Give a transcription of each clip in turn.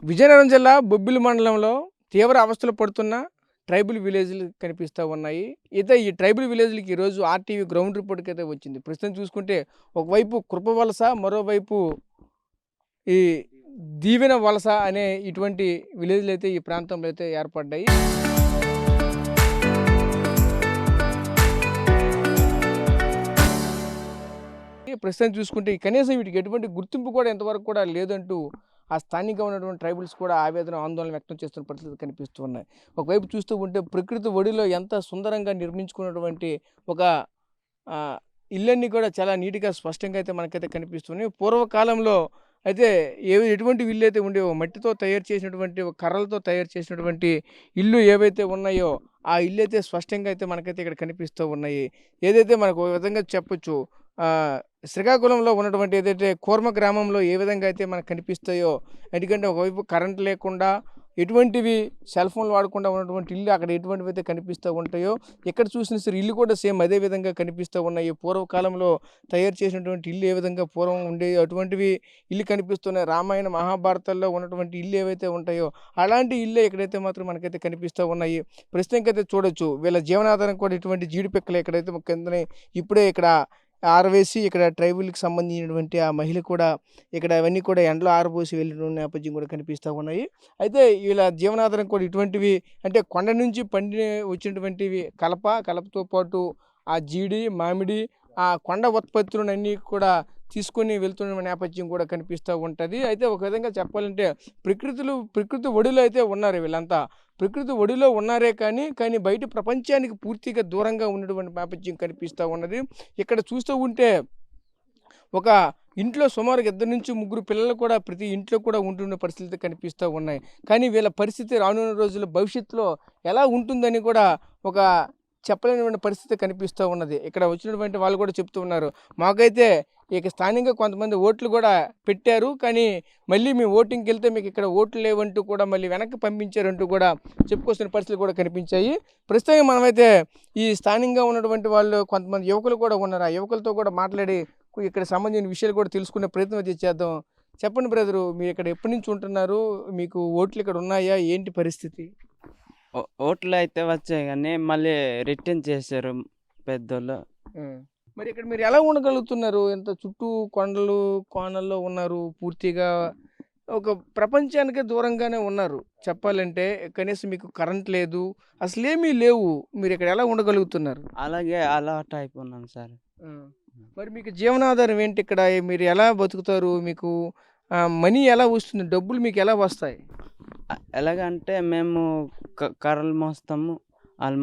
విజయనగరం జిల్లా బొబ్బిలి మండలంలో తీవ్ర అవస్థలు పడుతున్న ట్రైబల్ విలేజ్లు కనిపిస్తూ ఉన్నాయి. అయితే ఈ ట్రైబల్ విలేజ్లకి ఈరోజు ఆర్టీవీ గ్రౌండ్ రిపోర్ట్కి అయితే వచ్చింది. ప్రస్తుతం చూసుకుంటే ఒకవైపు కృపవలస, మరోవైపు ఈ దీవెన వలస అనే ఇటువంటి విలేజ్లు అయితే ఈ ప్రాంతంలో అయితే ఏర్పడ్డాయి. ప్రస్తుతం చూసుకుంటే కనీసం వీటికి ఎటువంటి గుర్తింపు కూడా ఇంతవరకు కూడా లేదంటూ ఆ స్థానికంగా ఉన్నటువంటి ట్రైబల్స్ కూడా ఆవేదన ఆందోళన వ్యక్తం చేస్తున్న పరిస్థితి కనిపిస్తూ ఉన్నాయి. ఒకవైపు చూస్తూ ఉంటే ప్రకృతి ఒడిలో ఎంత సుందరంగా నిర్మించుకున్నటువంటి ఒక ఇళ్ళన్నీ కూడా చాలా నీట్గా స్పష్టంగా అయితే మనకైతే కనిపిస్తున్నాయి. పూర్వకాలంలో అయితే ఎటువంటి ఇల్లు అయితే ఉండేవో మట్టితో తయారు చేసినటువంటి కర్రలతో తయారు చేసినటువంటి ఇల్లు ఏవైతే ఉన్నాయో ఆ ఇల్లు అయితే స్పష్టంగా అయితే మనకైతే ఇక్కడ కనిపిస్తూ ఉన్నాయి. ఏదైతే మనకు ఒక విధంగా చెప్పొచ్చు, శ్రీకాకుళంలో ఉన్నటువంటి ఏదైతే కూర్మ గ్రామంలో ఏ విధంగా అయితే మనకు కనిపిస్తాయో, ఎందుకంటే ఒకవైపు కరెంట్ లేకుండా ఎటువంటివి సెల్ ఫోన్లు వాడకుండా ఉన్నటువంటి ఇల్లు అక్కడ ఎటువంటివి అయితే కనిపిస్తూ ఉంటాయో ఇక్కడ చూసిన సరే ఇల్లు కూడా సేమ్ అదే విధంగా కనిపిస్తూ ఉన్నాయి. పూర్వకాలంలో తయారు చేసినటువంటి ఇల్లు ఏ విధంగా పూర్వం ఉండే అటువంటివి ఇల్లు కనిపిస్తున్నాయి. రామాయణ మహాభారతాల్లో ఉన్నటువంటి ఇల్లు ఏవైతే ఉంటాయో అలాంటి ఇల్లే ఇక్కడైతే మాత్రం మనకైతే కనిపిస్తూ ఉన్నాయి. ప్రస్తుతానికైతే చూడొచ్చు వీళ్ళ జీవనాధారం కూడా ఇటువంటి జీడిపిక్కలు ఎక్కడైతే కిందనే ఇప్పుడే ఇక్కడ ఆరవేసి ఇక్కడ ట్రైబుల్కి సంబంధించినటువంటి ఆ మహిళ కూడా ఇక్కడ అవన్నీ కూడా ఎండలో ఆరబోసి వెళ్ళిన నేపథ్యం కూడా కనిపిస్తూ ఉన్నాయి. అయితే వీళ్ళ జీవనాధారం కూడా ఇటువంటివి అంటే కొండ నుంచి పండి వచ్చినటువంటివి కలపతో పాటు ఆ జీడి, మామిడి, ఆ కొండ ఉత్పత్తులను అన్నీ కూడా తీసుకొని వెళ్తున్న నేపథ్యం కూడా కనిపిస్తూ ఉంటుంది. అయితే ఒక విధంగా చెప్పాలంటే ప్రకృతి ఒడిలో అయితే ఉన్నారు వీళ్ళంతా. ప్రకృతి ఒడిలో ఉన్నారే కానీ బయట ప్రపంచానికి పూర్తిగా దూరంగా ఉన్నటువంటి నేపథ్యం కనిపిస్తూ ఉన్నది. ఇక్కడ చూస్తూ ఉంటే ఒక ఇంట్లో సుమారు 2 నుంచి 3 పిల్లలు కూడా ప్రతి ఇంట్లో కూడా ఉంటున్న పరిస్థితి కనిపిస్తూ ఉన్నాయి. కానీ వీళ్ళ పరిస్థితి రానున్న రోజుల్లో భవిష్యత్తులో ఎలా ఉంటుందని కూడా ఒక చెప్పలేనటువంటి పరిస్థితి కనిపిస్తూ ఉన్నది. ఇక్కడ వచ్చినటువంటి వాళ్ళు కూడా చెప్తూ ఉన్నారు, మాకైతే ఇక స్థానికంగా కొంతమంది ఓట్లు కూడా పెట్టారు, కానీ మళ్ళీ మేము ఓటింగ్కి వెళ్తే మీకు ఇక్కడ ఓట్లు లేవంటూ కూడా మళ్ళీ వెనక్కి పంపించారంటూ కూడా చెప్పుకొస్తున్న పరిస్థితులు కూడా కనిపించాయి. ప్రస్తుతం మనమైతే ఈ స్థానికంగా ఉన్నటువంటి వాళ్ళు కొంతమంది యువకులు కూడా ఉన్నారు. ఆ యువకులతో కూడా మాట్లాడి ఇక్కడ సంబంధించిన విషయాలు కూడా తెలుసుకునే ప్రయత్నం అయితే చేద్దాం. చెప్పండి బ్రదరు, మీరు ఇక్కడ ఎప్పటి నుంచి ఉంటున్నారు? మీకు ఓట్లు ఇక్కడ ఉన్నాయా? ఏంటి పరిస్థితి? ఓట్లు అయితే వచ్చాయి కానీ మళ్ళీ రిటర్న్ చేశారు పెద్దోళ్ళు. మరి ఇక్కడ మీరు ఎలా ఉండగలుగుతున్నారు? ఎంత చుట్టూ కొండలు కోనల్లో ఉన్నారు, పూర్తిగా ఒక ప్రపంచానికే దూరంగానే ఉన్నారు చెప్పాలంటే. కనీసం మీకు కరెంట్ లేదు, అసలేమీ లేవు. మీరు ఇక్కడ ఎలా ఉండగలుగుతున్నారు? అలాగే అలవాటు అయిపోయినాను సార్. మరి మీకు జీవనాధారం ఏంటి ఇక్కడ? మీరు ఎలా బతుకుతారు? మీకు మనీ ఎలా వస్తుంది? డబ్బులు మీకు ఎలా వస్తాయి? ఎలాగంటే మేము కర్రలు మోస్తాము,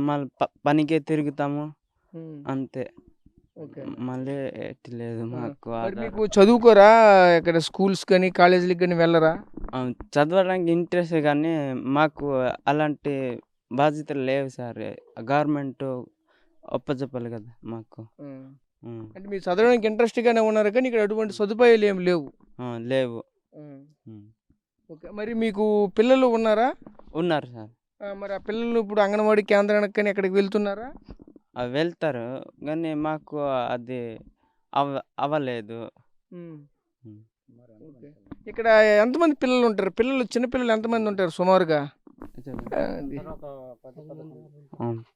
మళ్ళీ పనికే తిరుగుతాము అంతే. మళ్ళీ లేదు మాకు. మీకు చదువుకోరా? ఇక్కడ స్కూల్స్ కానీ కాలేజీలకు కానీ వెళ్ళరా? చదవడానికి ఇంట్రెస్ట్ కానీ మాకు అలాంటి బాధ్యతలు లేవు సార్. గవర్నమెంట్ ఒప్పచెప్పాలి కదా మాకు. అంటే మీరు చదవడానికి ఇంట్రెస్ట్గానే ఉన్నారు కానీ ఇక్కడ అటువంటి సదుపాయాలు ఏమి లేవు? లేవు. ఓకే, మరి మీకు పిల్లలు ఉన్నారా? ఉన్నారు సార్. మరి ఆ పిల్లలు ఇప్పుడు అంగన్వాడీ కేంద్రానికి కానీ ఎక్కడికి వెళ్తున్నారా? వెళ్తారు కానీ మాకు అది అవ్వలేదు. ఇక్కడ ఎంతమంది పిల్లలు ఉంటారు? చిన్నపిల్లలు ఎంతమంది ఉంటారు సుమారుగా?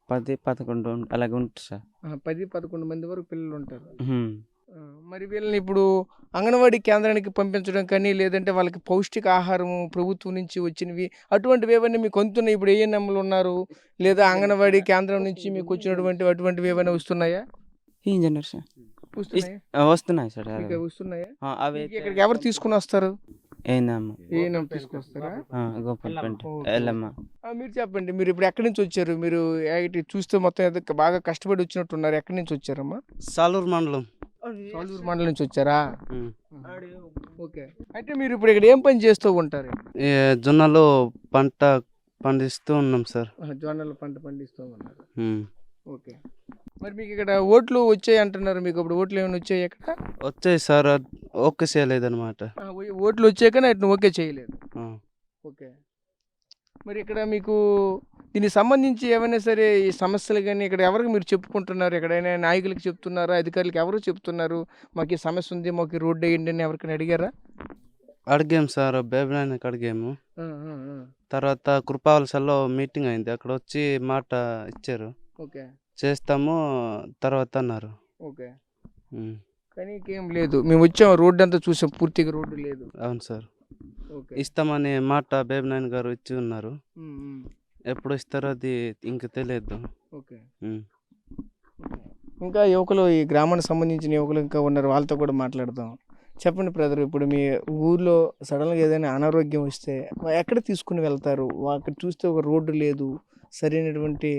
10-11 అలాగే ఉంటుంది సార్. 10-11 మంది వరకు పిల్లలు ఉంటారు. మరి వీళ్ళని ఇప్పుడు అంగన్వాడీ కేంద్రానికి పంపించడం కానీ లేదంటే వాళ్ళకి పౌష్టిక ఆహారం ప్రభుత్వం నుంచి వచ్చినవి అటువంటివి ఏమైనా మీకు అందుతున్నాయి? ఇప్పుడు ఏఎన్ఎంలు ఉన్నారు లేదా అంగన్వాడీ కేంద్రం నుంచి మీకు అటువంటివి ఏమైనా వస్తున్నాయా? వస్తున్నాయి సార్. వస్తున్నాయా? అవి ఇక్కడికి ఎవరు తీసుకుని వస్తారు? తీసుకొస్తారా? మీరు చెప్పండి, మీరు ఇప్పుడు ఎక్కడి నుంచి వచ్చారు? మీరు చూస్తే మొత్తం బాగా కష్టపడి వచ్చినట్టున్నారు. ఎక్కడి నుంచి వచ్చారమ్మా? సాలూరు మండలం నుంచి వచ్చారా? ఓకే, అయితే మీరు ఇప్పుడు ఇక్కడ ఏం పని చేస్తూ ఉంటారు? జొన్నలు పంట పండిస్తూ ఉన్నాం సార్. జొన్నలు పంట పండిస్తూ ఉన్నారు. ఓకే, మరి మీకు ఇక్కడ ఓట్లు వచ్చాయి అంటున్నారు. మీకు ఇప్పుడు ఓట్లు ఏమైనా వచ్చాయి? ఇక్కడ వచ్చాయి సార్, ఓకే చేయలేదు అనమాట. ఓట్లు వచ్చాయి కానీ అటు ఓకే చేయలేదు. ఓకే, మరి ఇక్కడ మీకు దీనికి సంబంధించి ఏమైనా సరే ఈ సమస్యలు కానీ ఇక్కడ ఎవరికి మీరు చెప్పుకుంటున్నారు? ఎక్కడైనా నాయకులకి చెప్తున్నారా? అధికారులకు ఎవరు చెప్తున్నారు మాకు ఈ సమస్య ఉంది, మాకు రోడ్డు వేయండి అని ఎవరికైనా అడిగారా? అడిగాం సార్ బేబీ నాయనకి అడిగాము. తర్వాత కృపావలసలో మీటింగ్ అయింది. అక్కడ వచ్చి మాట ఇచ్చారు. ఓకే చేస్తాము తర్వాత అన్నారు. ఓకే. ఉమ్. కానీ ఇంకేం లేదు, మేము వచ్చాము రోడ్డు అంతా చూసాం, పూర్తిగా రోడ్డు లేదు. అవును సార్. ఓకే. ఇస్తామని మాట బేబీ నాయన గారు ఇచ్చి ఉన్నారు. ఉమ్, ఉమ్. ఎప్పుడు ఇస్తారో అది ఇంక తెలియదు. ఓకే. ఉమ్. ఇంకా యువకులు, ఈ గ్రామానికి సంబంధించిన యువకులు ఇంకా ఉన్నారు, వాళ్ళతో కూడా మాట్లాడదాం. చెప్పండి బ్రదర్, ఇప్పుడు మీ ఊర్లో సడన్గా ఏదైనా అనారోగ్యం వస్తే ఎక్కడ తీసుకుని వెళ్తారు? అక్కడ చూస్తే ఒక రోడ్డు లేదు, సరైనటువంటి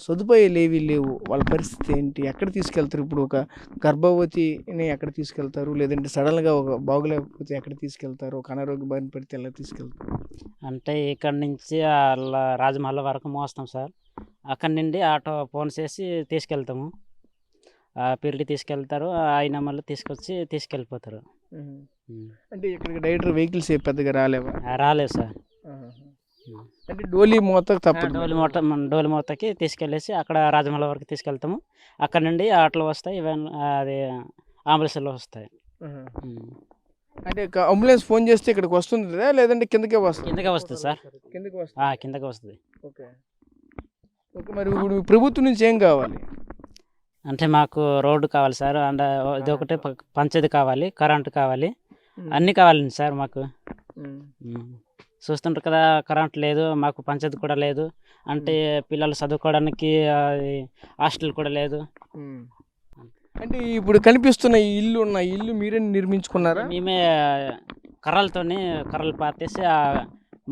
సదుపాయాలు ఏవి లేవు, వాళ్ళ పరిస్థితి ఏంటి? ఎక్కడ తీసుకెళ్తారు? ఇప్పుడు ఒక గర్భవతిని ఎక్కడ తీసుకెళ్తారు? లేదంటే సడన్గా ఒక బాగులేకపోతే ఎక్కడ తీసుకెళ్తారు? ఒక అనారోగ్య బారిన పడితే ఎలా తీసుకెళ్తారు? అంటే ఇక్కడ నుంచి అలా రాజమహల్ వరకు మోస్తాం సార్. అక్కడి నుండి ఆటో ఫోన్ చేసి తీసుకెళ్తాము. పెరిగి తీసుకెళ్తారు, ఆయన మళ్ళీ తీసుకొచ్చి తీసుకెళ్ళిపోతారు. అంటే ఇక్కడికి డైరెక్టర్ వెహికల్స్ పెద్దగా రాలేవా? రాలేదు సార్. అంటే డోలీ మోత తప్పదు. డోలి మూతకి తీసుకెళ్ళేసి అక్కడ రాజమహల్ వరకు తీసుకెళ్తాము. అక్కడ నుండి ఆటోలు వస్తాయి, ఈవెన్ అది అంబులెన్స్లో వస్తాయి. అంటే అంబులెన్స్ ఫోన్ చేస్తే ఇక్కడికి వస్తుందా, లేదంటే కిందకే వస్తుంది? కిందకే వస్తుంది సార్. కిందకి వస్తుంది. కిందకే వస్తుంది. Okay okay. మరి ఇప్పుడు ప్రభుత్వం నుంచి ఏం కావాలి? అంటే మాకు రోడ్డు కావాలి సార్, అండ్ ఇది ఒకటి పంచాయతీ కావాలి, కరెంటు కావాలి, అన్నీ కావాలండి సార్ మాకు. చూస్తుంటారు కదా, కరెంట్ లేదు, మాకు పంచాయతీ కూడా లేదు. అంటే పిల్లలు చదువుకోవడానికి హాస్టల్ కూడా లేదు. అంటే ఇప్పుడు కనిపిస్తున్న ఈ ఇల్లు ఇల్లు మీరే నిర్మించుకున్నారా? మేమే కర్రలు పాతేసి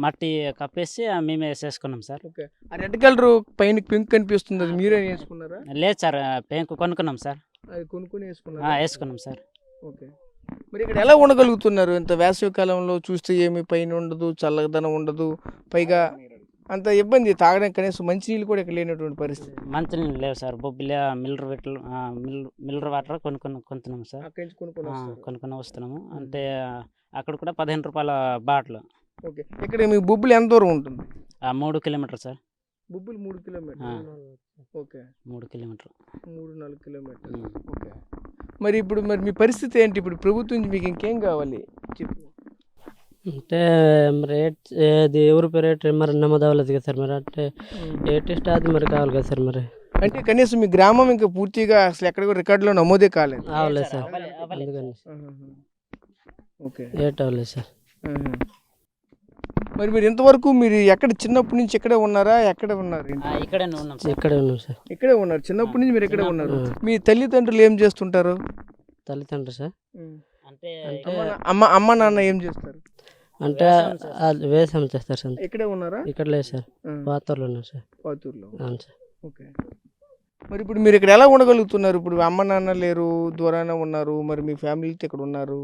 మట్టి కప్పేసి మేమే చేసుకున్నాం సార్. ఓకే. ఆ రెడ్ కలర్ పైన పెంకు కనిపిస్తుంది, అది మీరే వేసుకున్నారా? లేదు సార్, పెంకు కొనుక్కున్నాం సార్. అది కొనుక్కొని వేసుకున్నారా? వేసుకున్నాం సార్. ఓకే. మరి ఇక్కడ ఎలా ఉండగలుగుతున్నారు? ఇంత వేసవి కాలంలో చూస్తే ఏమి పైన ఉండదు, చల్లదనం ఉండదు, పైగా అంత ఇబ్బంది, తాగడానికి కనీసం మంచినీళ్ళు కూడా ఇక్కడ లేనటువంటి పరిస్థితి. మంచినీళ్ళు లేవు సార్, బొబ్బిలే మిల్లర్ వాటర్ కొనుక్కున్నాం సార్. అక్కడి నుంచి కొనుక్కొని వస్తున్నాము. అంటే అక్కడ కూడా 15 రూపాయల బాటిల్. ఓకే. ఇక్కడ మీ బొబ్బులు ఎంత దూరం ఉంటుంది? 3 కిలోమీటర్ సార్. బొబ్బులు 3 కిలోమీటర్. ఓకే. 3 కిలోమీటర్, 3-4 కిలోమీటర్లు. ఓకే. మరి ఇప్పుడు మీ పరిస్థితి ఏంటి? ఇప్పుడు ప్రభుత్వం నుంచి మీకు ఇంకేం కావాలి చెప్పు. అంటే మరి అది ఎవరి పేరు మరి నమోదు అవ్వలేదు కదా సార్. మరి అంటే ఏటిస్ట్ అది మరి కావాలి కదా సార్. మరి అంటే కనీసం మీ గ్రామం ఇంకా పూర్తిగా అసలు ఎక్కడ రికార్డులో నమోదే కాలేదు. అవ్వలేదు సార్, అందుకని ఓకే. ఏట్ అవ్వలేదు సార్. మరి మీరు ఇంతవరకు మీరు ఎక్కడ చిన్నప్పటి నుంచి ఇక్కడే ఉన్నారా? ఎక్కడ ఉన్నారు? ఇక్కడే ఉన్నాం సార్. ఇక్కడే ఉన్నాం సార్. ఇక్కడే ఉన్నారు చిన్నప్పటి నుంచి మీరు ఇక్కడే ఉన్నారు. మీ తల్లిదండ్రులు ఏం చేస్తుంటారు? తల్లిదండ్రులు సార్ అంటే అమ్మ నాన్న ఏం చేస్తారు? అంటే వ్యవసాయం చేస్తారు సార్. ఇక్కడే ఉన్నారా? ఇక్కడ లేదు సార్, పాతూరులో ఉన్నారు సార్. పాతూరులో. అవును సార్. ఓకే. మరి ఇప్పుడు మీరు ఇక్కడ ఎలా ఉండగలుగుతున్నారు? ఇప్పుడు అమ్మ నాన్న లేరు, దూరాన ఉన్నారు, మరి మీ ఫ్యామిలీతో ఇక్కడ ఉన్నారు,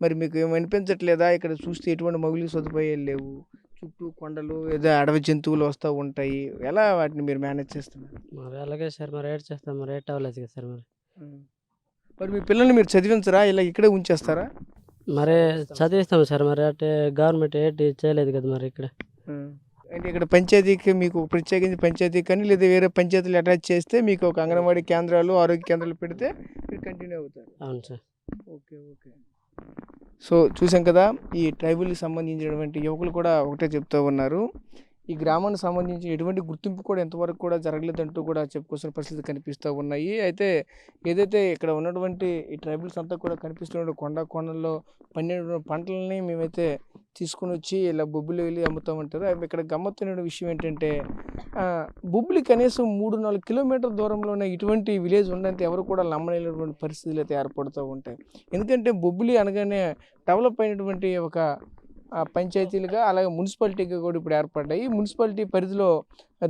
మరి మీకు ఏమి అనిపించట్లేదా? ఇక్కడ చూస్తే ఎటువంటి మౌలిక సదుపాయాలు లేవు, చుట్టూ కొండలు, ఏదో అడవి జంతువులు వస్తూ ఉంటాయి, ఎలా వాటిని మీరు మేనేజ్ చేస్తున్నారు? మరి అలాగే సార్, మరి ఏట్ చేస్తాం, మరి ఏట్ అవ్వలేదు కదా సార్. మరి మీ పిల్లల్ని మీరు చదివించరా, ఇలా ఇక్కడే ఉంచేస్తారా? మరి చదివిస్తాం సార్. మరి అంటే గవర్నమెంట్ ఏంటి చేయలేదు కదా మరి ఇక్కడ. అంటే ఇక్కడ పంచాయతీకి మీకు ప్రత్యేకించి పంచాయతీ కానీ లేదా వేరే పంచాయతీలు అటాచ్ చేస్తే మీకు ఒక అంగన్వాడీ కేంద్రాలు, ఆరోగ్య కేంద్రాలు పెడితే మీరు కంటిన్యూ అవుతారు. అవును సార్. Okay okay. సో చూసాం కదా, ఈ ట్రైబల్కి సంబంధించినటువంటి యువకులు కూడా ఒకటే చెప్తూ ఉన్నారు, ఈ గ్రామానికి సంబంధించి ఎటువంటి గుర్తింపు కూడా ఎంతవరకు కూడా జరగలేదంటూ కూడా చెప్పుకోవాల్సిన పరిస్థితి కనిపిస్తూ ఉన్నాయి. అయితే ఏదైతే ఇక్కడ ఉన్నటువంటి ఈ ట్రైబల్స్ అంతా కూడా కనిపిస్తున్న కొండల్లో పండిన పంటలని మేమైతే తీసుకుని వచ్చి ఇలా బొబ్బులు వెళ్ళి అమ్ముతూ ఉంటారు. ఇక్కడ గమ్మత్తైన విషయం ఏంటంటే బొబ్బులి కనీసం 3-4 కిలోమీటర్ దూరంలోనే ఇటువంటి విలేజ్ ఉండంటే ఎవరు కూడా నమ్మలేనటువంటి పరిస్థితులు అయితే ఏర్పడుతూ ఉంటాయి. ఎందుకంటే బొబ్బులి అనగానే డెవలప్ అయినటువంటి ఒక పంచాయతీలుగా, అలాగే మున్సిపాలిటీగా కూడా ఇప్పుడు ఏర్పడ్డాయి. మున్సిపాలిటీ పరిధిలో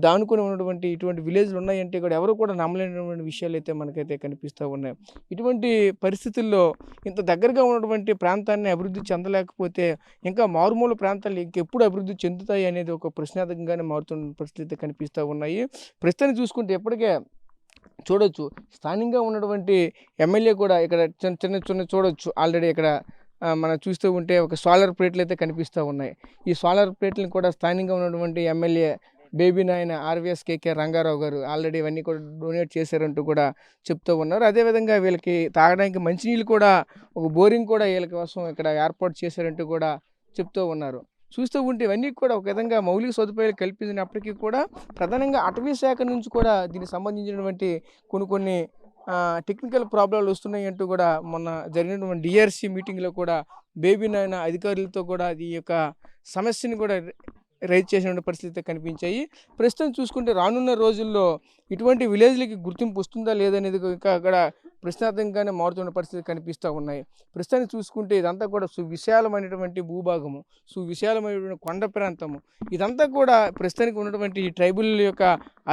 దానుకొని ఉన్నటువంటి ఇటువంటి విలేజ్లు ఉన్నాయంటే కూడా ఎవరు కూడా నమ్మలేనటువంటి విషయాలు అయితే మనకైతే కనిపిస్తూ ఉన్నాయి. ఇటువంటి పరిస్థితుల్లో ఇంత దగ్గరగా ఉన్నటువంటి ప్రాంతాన్ని అభివృద్ధి చెందలేకపోతే ఇంకా మారుమూల ప్రాంతాలు ఇంకెప్పుడు అభివృద్ధి చెందుతాయి అనేది ఒక ప్రశ్నార్థకంగానే మారుతున్న పరిస్థితి కనిపిస్తూ ఉన్నాయి. ప్రస్తుతాన్ని చూసుకుంటే ఎప్పటికే చూడొచ్చు, స్థానికంగా ఉన్నటువంటి ఎమ్మెల్యే కూడా ఇక్కడ చిన్న చూడొచ్చు. ఆల్రెడీ ఇక్కడ మనం చూస్తూ ఉంటే ఒక సోలార్ ప్లేట్లు అయితే కనిపిస్తూ ఉన్నాయి. ఈ సోలార్ ప్లేట్లను కూడా స్థానికంగా ఉన్నటువంటి ఎమ్మెల్యే బేబీ నాయన ఆర్వీఎస్ కేకే రంగారావు గారు ఆల్రెడీ ఇవన్నీ కూడా డొనేట్ చేశారంటూ కూడా చెప్తూ ఉన్నారు. అదేవిధంగా వీళ్ళకి తాగడానికి మంచినీళ్ళు కూడా ఒక బోరింగ్ కూడా వీళ్ళ కోసం ఇక్కడ ఏర్పాటు చేశారంటూ కూడా చెప్తూ ఉన్నారు. చూస్తూ ఉంటే ఇవన్నీ కూడా ఒక విధంగా మౌలిక సదుపాయాలు కల్పించినప్పటికీ కూడా ప్రధానంగా అటవీ శాఖ నుంచి కూడా దీనికి సంబంధించినటువంటి కొన్ని టెక్నికల్ ప్రాబ్లాలు వస్తున్నాయి అంటూ కూడా మొన్న జరిగినటువంటి డిఆర్సీ మీటింగ్లో కూడా బేబీ నాయన అధికారులతో కూడా ఈ యొక్క సమస్యని కూడా రైజ్ చేసిన పరిస్థితి కనిపించాయి. ప్రస్తుతం చూసుకుంటే రానున్న రోజుల్లో ఇటువంటి విలేజ్లకి గుర్తింపు వస్తుందా లేదనేది ఇంకా అక్కడ ప్రశ్నార్థకంగానే మారుతున్న పరిస్థితి కనిపిస్తూ ఉన్నాయి. ప్రస్తుతానికి చూసుకుంటే ఇదంతా కూడా సువిశాలమైనటువంటి భూభాగము, సువిశాలమైనటువంటి కొండ ప్రాంతము, ఇదంతా కూడా ప్రస్తుతానికి ఉన్నటువంటి ఈ ట్రైబుల్ యొక్క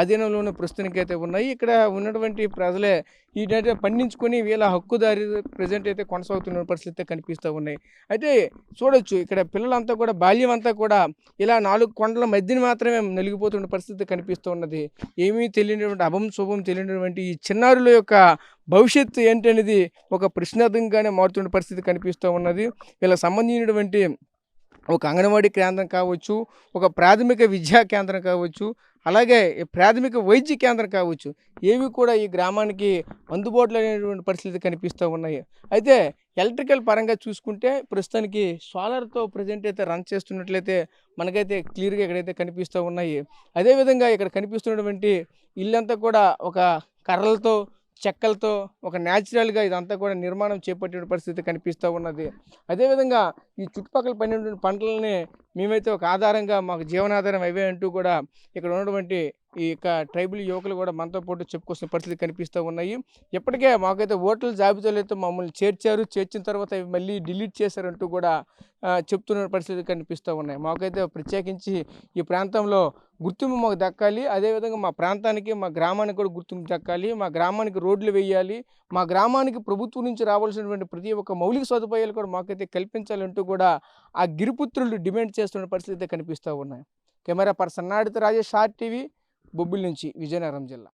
ఆధీనంలోనే ప్రస్తుతానికి అయితే ఉన్నాయి. ఇక్కడ ఉన్నటువంటి ప్రజలే వీటైతే పండించుకొని వీళ్ళ హక్కుదారి ప్రజెంట్ అయితే కొనసాగుతున్న పరిస్థితి కనిపిస్తూ ఉన్నాయి. అయితే చూడొచ్చు ఇక్కడ పిల్లలంతా కూడా బాల్యం అంతా కూడా ఇలా 4 కొండల మధ్యన మాత్రమే నలిగిపోతున్న పరిస్థితి కనిపిస్తూ ఉన్నది. ఏమీ తెలియనటువంటి అభం శుభం తెలియనటువంటి ఈ చిన్నారుల యొక్క భవిష్యత్తు ఏంటనేది ఒక ప్రశ్నార్థకంగానే మారుతున్న పరిస్థితి కనిపిస్తూ ఉన్నది. వీళ్ళకి సంబంధించినటువంటి ఒక అంగన్వాడీ కేంద్రం కావచ్చు, ఒక ప్రాథమిక విద్యా కేంద్రం కావచ్చు, అలాగే ప్రాథమిక వైద్య కేంద్రం కావచ్చు, ఏవి కూడా ఈ గ్రామానికి అందుబాటులో లేనటువంటి పరిస్థితి కనిపిస్తూ ఉన్నాయి. అయితే ఎలక్ట్రికల్ పరంగా చూసుకుంటే ప్రస్తుతానికి సోలార్తో ప్రజెంట్ అయితే రన్ చేస్తున్నట్లయితే మనకైతే క్లియర్గా ఇక్కడైతే కనిపిస్తూ ఉన్నాయి. అదేవిధంగా ఇక్కడ కనిపిస్తున్నటువంటి ఇల్లంతా కూడా ఒక కర్రలతో చెక్కలతో ఒక న్యాచురల్గా ఇదంతా కూడా నిర్మాణం చేపట్టిన పరిస్థితి కనిపిస్తూ ఉన్నది. అదేవిధంగా ఈ చుట్టుపక్కల పండినటువంటి పంటలని మేమైతే ఒక ఆధారంగా మాకు జీవనాధారం అవే అంటూ కూడా ఇక్కడ ఉన్నటువంటి ఈ యొక్క ట్రైబల్ యువకులు కూడా మనతో పాటు చెప్పుకొస్తున్న పరిస్థితి కనిపిస్తూ ఉన్నాయి. ఇప్పటికే మాకైతే ఓట్ల జాబితాలో అయితే మమ్మల్ని చేర్చిన తర్వాత అవి మళ్ళీ డిలీట్ చేశారంటూ కూడా చెప్తున్న పరిస్థితి కనిపిస్తూ ఉన్నాయి. మాకైతే ప్రత్యేకించి ఈ ప్రాంతంలో గుర్తింపు మాకు దక్కాలి, అదేవిధంగా మా ప్రాంతానికి మా గ్రామానికి కూడా గుర్తింపు దక్కాలి, మా గ్రామానికి రోడ్లు వేయాలి, మా గ్రామానికి ప్రభుత్వం నుంచి రావాల్సినటువంటి ప్రతి ఒక్క మౌలిక సదుపాయాలు కూడా మాకైతే కల్పించాలంటూ కూడా ఆ గిరిపుత్రులు డిమాండ్ చేస్తున్న పరిస్థితి కనిపిస్తూ ఉన్నాయి. కెమెరా పర్సన్ నాడితో రాజేష్, ఆర్టీవీ, బొబ్బిలి నుంచి, విజయనగరం జిల్లా.